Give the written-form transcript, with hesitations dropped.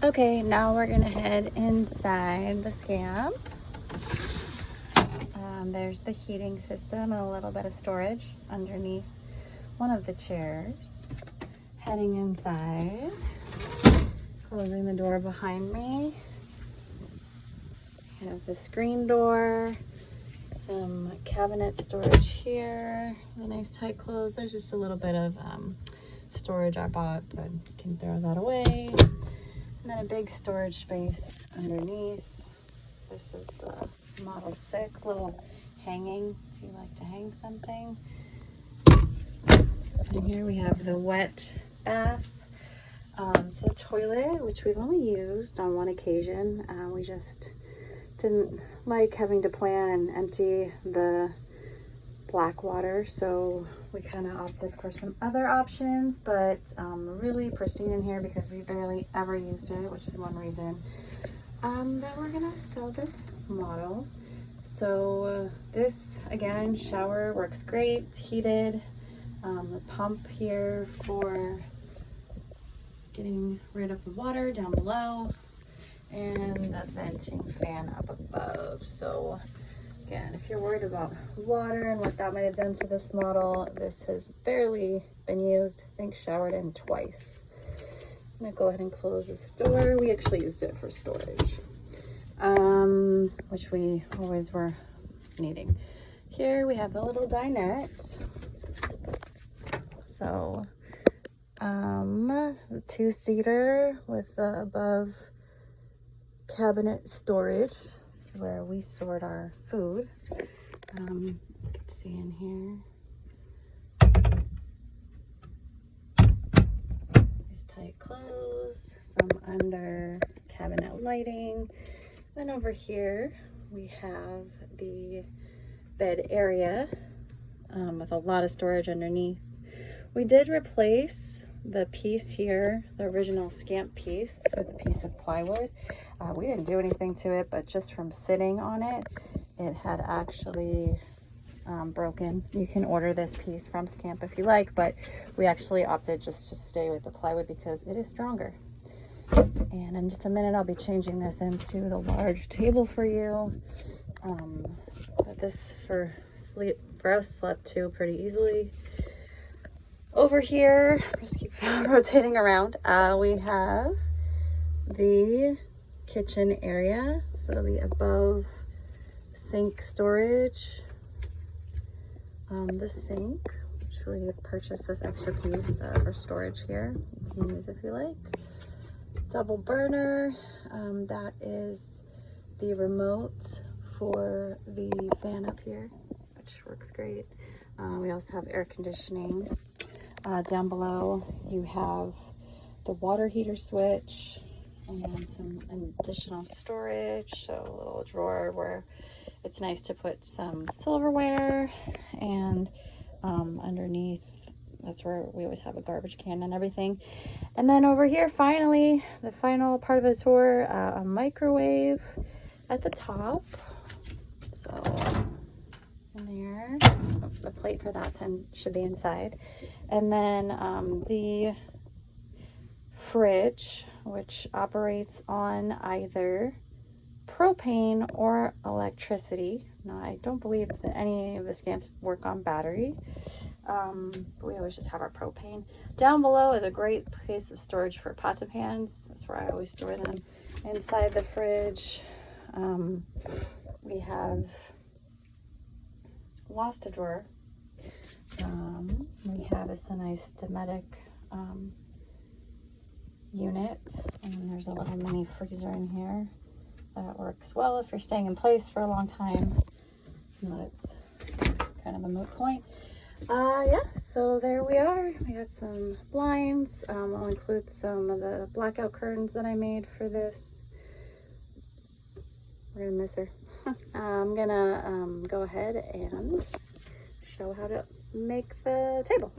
Okay, now we're gonna head inside the Scamp. There's the heating system and a little bit of storage underneath one of the chairs. Heading inside, closing the door behind me. I have the screen door, some cabinet storage here, the nice tight close. There's just a little bit of storage I bought, but you can throw that away. And then a big storage space underneath. This is the Model 6, little hanging if you like to hang something. And here we have the wet bath. So the toilet, which we've only used on one occasion. We just didn't like having to plan and empty the black water, so we kind of opted for some other options, but really pristine in here because we barely ever used it, which is one reason that we're gonna sell this model. So this, again, shower works great. It's heated. The pump here for getting rid of the water down below, and the venting fan up above. So again, if you're worried about water and what that might have done to this model, this has barely been used. I think showered in twice. I'm gonna go ahead and close this door. We actually used it for storage, which we always were needing. Here we have the little dinette. So the two-seater with the above cabinet storage. This is where we stored our food. You can see in here. These tight clothes, some under cabinet lighting. Then over here we have the bed area with a lot of storage underneath. We did replace the piece here, the original Scamp piece, with a piece of plywood. We didn't do anything to it, but just from sitting on it, it had actually broken. You can order this piece from Scamp if you like, but we actually opted just to stay with the plywood because it is stronger. And in just a minute, I'll be changing this into the large table for you. But this for us slept too pretty easily. Over here, just keep rotating around, we have the kitchen area. So the above sink storage, the sink, which we purchased this extra piece for storage here. You can use if you like. Double burner, that is the remote for the fan up here, which works great. We also have air conditioning. Down below you have the water heater switch and some additional storage, so a little drawer where it's nice to put some silverware, and underneath, that's where we always have a garbage can and everything. And then over here, finally, the final part of the tour, a microwave at the top. So in there, the plate for that should be inside. And then the fridge, which operates on either propane or electricity. Now, I don't believe that any of the Scamps work on battery, but we always just have our propane. Down below is a great place of storage for pots and pans. That's where I always store them. Inside the fridge, we have lost a drawer. We have a nice Dometic unit, and there's a little mini freezer in here that works well if you're staying in place for a long time, but it's kind of a moot point. Yeah, so there we are. We got some blinds. I'll include some of the blackout curtains that I made for this. We're gonna miss her. I'm gonna go ahead and show how to make the table.